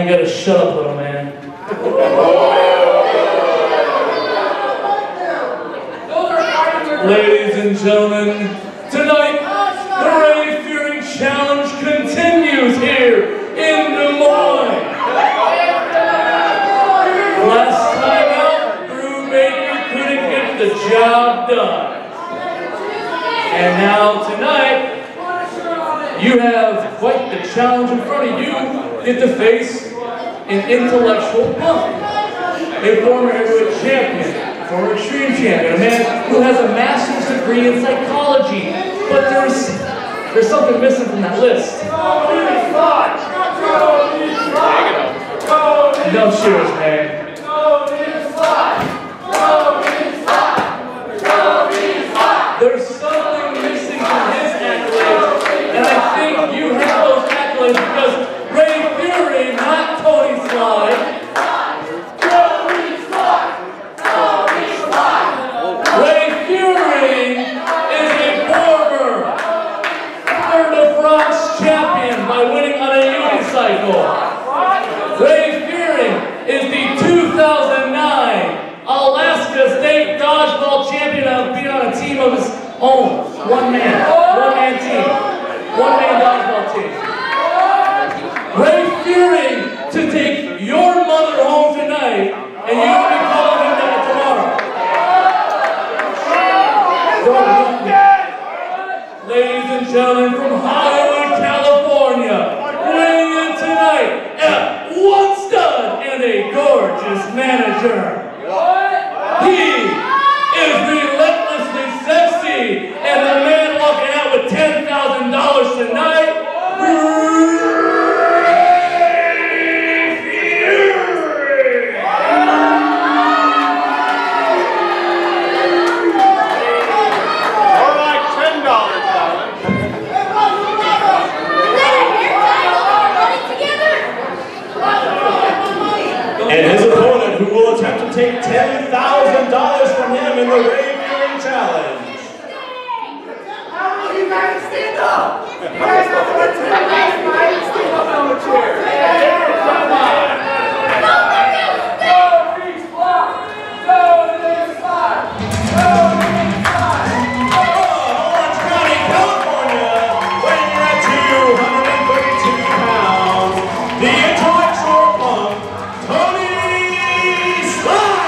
you gotta shut up, little man. Ladies and gentlemen, tonight, the Ray Feuring Challenge continues here in Des Moines. Last time out, Drew Baker couldn't get the job done. And now tonight, you have quite the challenge in front of you. You get to face an intellectual punk, a former heavyweight champion, former extreme champion, a man who has a master's degree in psychology. But there's something missing from that list. No cheers, man. There's something missing from his accolades, and I think you have those accolades because Ray Feuring, not Tony Sly. Ray Feuring is a former Tour de France champion by winning on a unicycle. Ray Feuring is the 2009 Alaska State Dodgeball champion of being on a team of his own. One man team. One man dodgeball team. Ray Feuring to take your mother home tonight, and you will be calling him that tomorrow. Ladies and gentlemen, from Hollywood, California, weighing in tonight at one stud and a gorgeous manager. He is relentlessly sexy, and the man walking out with $10,000 tonight, and his opponent, who will attempt to take $10,000 from him in the Ray Feuring Challenge. How will you guys stand up? You guys don't want to stand up on the chair. Come on. Go, Reese, block. Go to the side. Go to the side. Orange County, California, weighing in at 232 pounds, the intellectual punk, Tony Sly!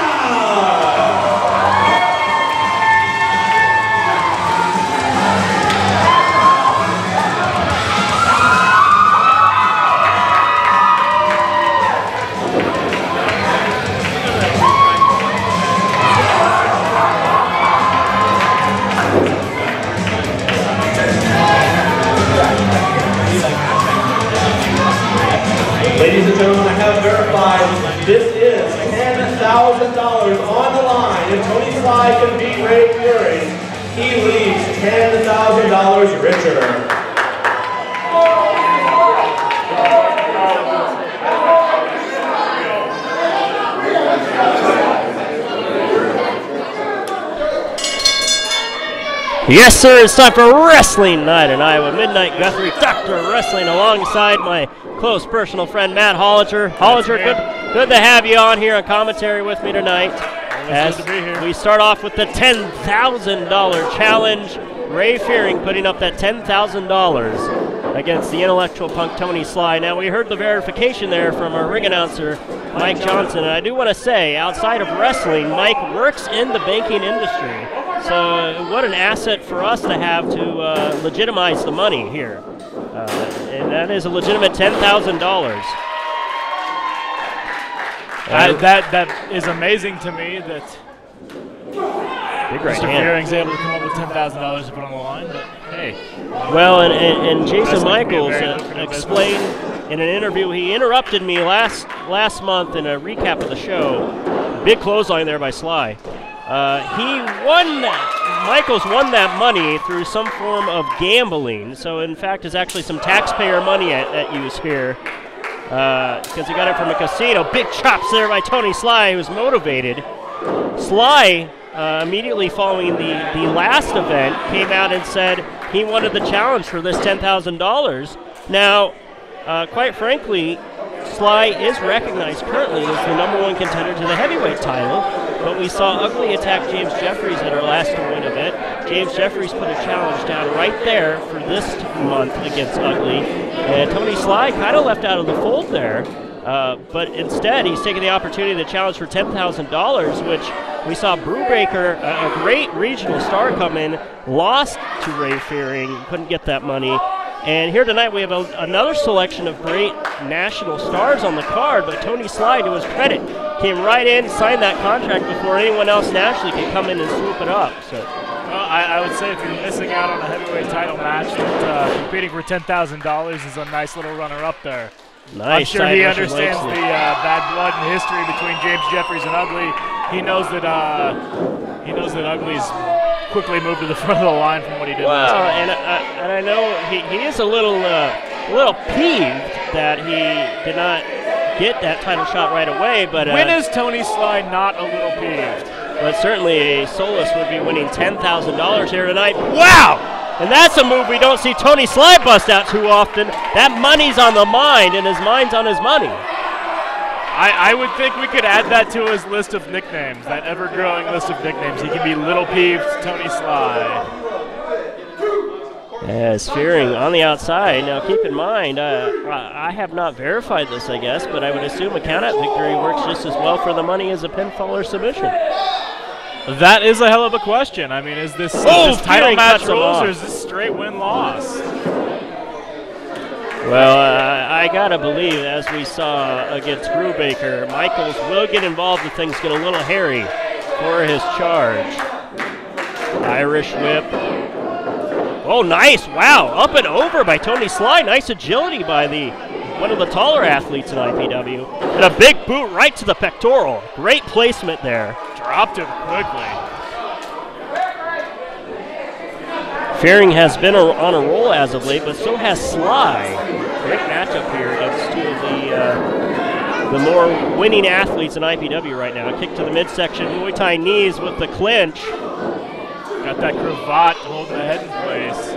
Ladies and gentlemen, I have verified this is $10,000 on the line. If Tony Sly can beat Ray Feuring, he leaves $10,000 richer. Yes, sir, it's time for Wrestling Night in Iowa. Midnight Guthrie, Dr. Wrestling, alongside my close personal friend, Matt Hollinger. Hollinger, good to have you on here on commentary with me tonight. As good to be here. We start off with the $10,000 challenge. Ray Feuring putting up that $10,000 against the intellectual punk Tony Sly. Now, we heard the verification there from our ring announcer, Mike Johnson, and I do want to say, outside of wrestling, Mike works in the banking industry. So what an asset for us to have to legitimize the money here. And that is a legitimate $10,000. That is amazing to me that Mr. Feuring's able to come up with $10,000 to put on the line, but hey. Well, and Jason Michaels explained in an interview, he interrupted me last month in a recap of the show. Big clothesline there by Sly. Michaels won that money through some form of gambling. So, in fact, there's actually some taxpayer money at use here. Because he got it from a casino. Big chops there by Tony Sly, who was motivated. Sly, immediately following the last event, came out and said he wanted the challenge for this $10,000. Now, quite frankly, Sly is recognized currently as the #1 contender to the heavyweight title, but we saw Ugly attack James Jeffries at our last win event. James Jeffries put a challenge down right there for this month against Ugly, and Tony Sly kind of left out of the fold there. But instead, he's taking the opportunity to challenge for $10,000, which we saw Brubaker, a great regional star, come in, lost to Ray Feuring, couldn't get that money. And here tonight we have another selection of great national stars on the card, but Tony Sly, to his credit, came right in, signed that contract before anyone else nationally could come in and swoop it up. So. Well, I would say if you're missing out on a heavyweight title match, that competing for $10,000 is a nice little runner-up there. Nice. I'm sure he understands the bad blood and history between James Jeffries and Ugly. He knows that Ugly's quickly moved to the front of the line from what he did last time. And I know he is a little peeved that he did not get that title shot right away. But when is Tony Sly not a little peeved? But certainly a Solus would be winning $10,000 here tonight. Wow! And that's a move we don't see Tony Sly bust out too often. That money's on the mind, and his mind's on his money. I would think we could add that to his list of nicknames, that ever-growing list of nicknames. He can be Little Peeved Tony Sly. As Feuring on the outside. Now keep in mind, I have not verified this, I guess, but I would assume a count-out victory works just as well for the money as a pinfall or submission. That is a hell of a question. I mean, is this title match rules or is this straight win-loss? Well, I gotta believe, as we saw against Brubaker, Michaels will get involved if things get a little hairy for his charge. Irish whip. Oh, nice! Wow, up and over by Tony Sly. Nice agility by one of the taller athletes in IPW, and a big boot right to the pectoral. Great placement there. Dropped him quickly. Feuring has been on a roll as of late, but so has Sly. Great matchup here against two of the more winning athletes in IPW right now. Kick to the midsection, Muay Thai knees with the clinch. Got that cravat holding the head in place.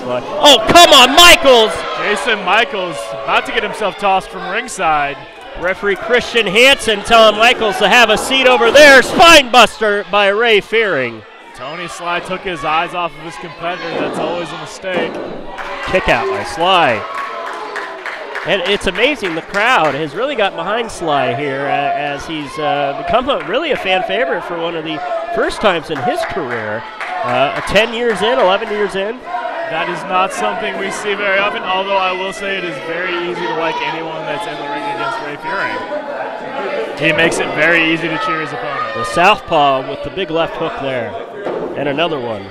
Oh, come on, Michaels! Jason Michaels about to get himself tossed from ringside. Referee Christian Hansen telling Michaels to have a seat over there. Spine buster by Ray Feuring. Tony Sly took his eyes off of his competitor. That's always a mistake. Kick out by Sly. And it's amazing, the crowd has really got behind Sly here as he's become really a fan favorite for one of the first times in his career. 10 years in, 11 years in. That is not something we see very often, although I will say it is very easy to like anyone that's in the ring against Ray Feuring. He makes it very easy to cheer his opponent. The southpaw with the big left hook there. And another one.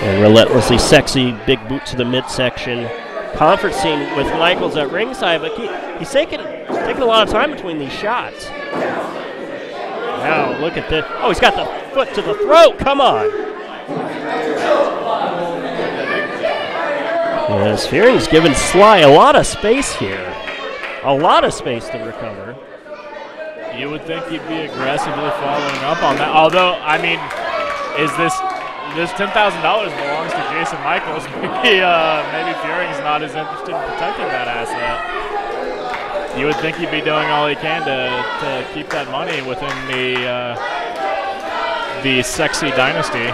And relentlessly sexy, big boot to the midsection. Conferencing with Michaels at ringside, but he's taking a lot of time between these shots. Now look at this. Oh, he's got the foot to the throat. Come on. As Feuring's given Sly a lot of space here. A lot of space to recover. You would think he'd be aggressively following up on that. Although, I mean, is this $10,000 belongs to Jason Michaels. Maybe Feuring's not as interested in protecting that asset. You would think he'd be doing all he can to keep that money within the sexy dynasty.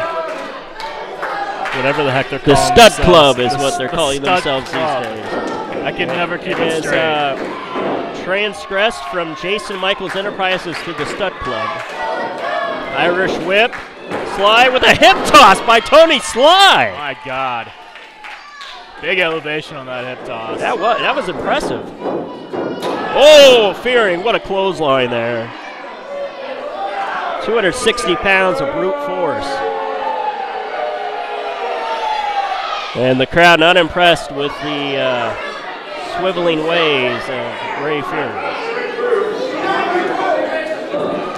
Whatever the heck they're calling themselves. The Stud Club is what they're calling themselves these days. I can never keep it straight. Transgressed from Jason Michaels Enterprises to the Stud Club. Irish whip. Sly with a hip toss by Tony Sly. My God. Big elevation on that hip toss. That was impressive. Oh, Feuring, what a clothesline there. 260 pounds of brute force. And the crowd not impressed with the swiveling ways of Ray Feuring.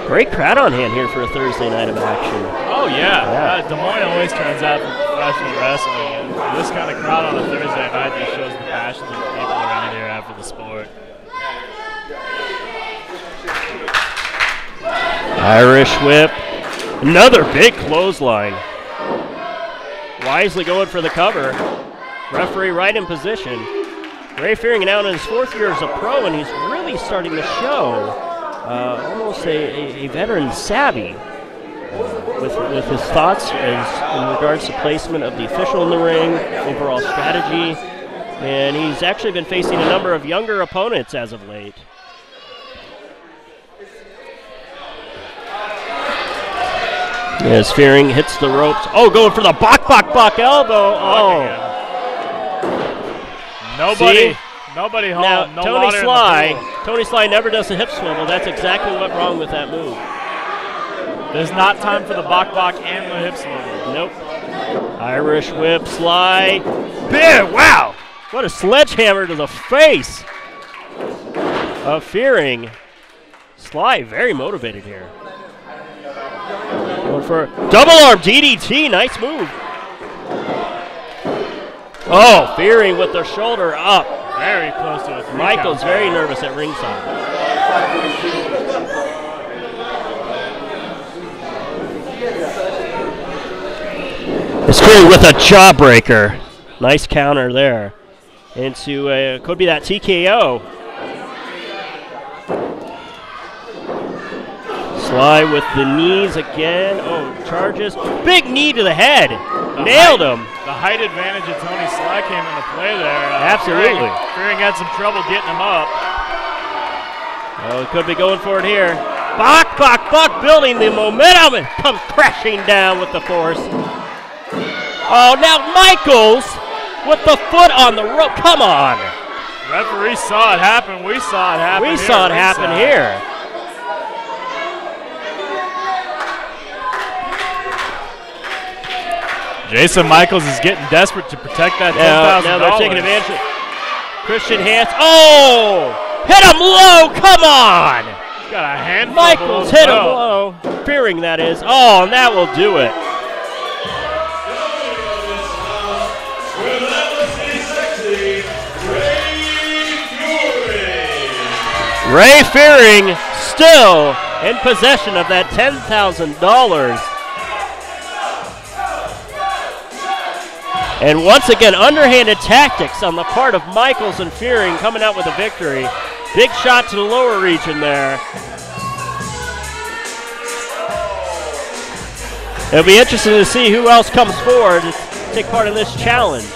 Great crowd on hand here for a Thursday night of action. Oh, yeah. Des Moines always turns out for professional wrestling. And this kind of crowd on a Thursday night just shows the passion that the people around here have for the sport. Irish whip. Another big clothesline. Wisely going for the cover. Referee right in position. Ray Feuring now in his 4th year as a pro, and he's really starting to show almost a veteran savvy with his thoughts in regards to placement of the official in the ring, overall strategy, and he's actually been facing a number of younger opponents as of late. As Feuring hits the ropes. Oh, going for the bok elbow. Oh. Nobody home. Now, no Tony Sly never does a hip swivel. That's exactly what's wrong with that move. There's not time for the bok and the hip swivel. Nope. Irish whip, Sly. Big, wow. What a sledgehammer to the face of Feuring. Sly very motivated here. Going for double arm DDT, nice move. Oh, Feuring with the shoulder up. Very close to it. Michael's very nervous at ringside. It's Feuring with a jawbreaker. Nice counter there. Into could be that TKO. Sly with the knees again. Oh, charges. Big knee to the head. Nailed him. The height advantage of Tony Sly came into play there. Absolutely. Feuring had some trouble getting him up. Oh, he could be going for it here. Bok, building the momentum and comes crashing down with the force. Oh, now Michaels with the foot on the rope. Come on. Referee saw it happen. We saw it happen. We saw it happen here. Jason Michaels is getting desperate to protect that $10,000. Now they're taking advantage of Christian Hans. Oh! Hit him low! Come on! He's got a handful. Michaels hit him low. Feuring, that is. Oh, and that will do it. Ray Feuring still in possession of that $10,000. And once again, underhanded tactics on the part of Michaels and Feuring coming out with a victory. Big shot to the lower region there. It'll be interesting to see who else comes forward to take part in this challenge.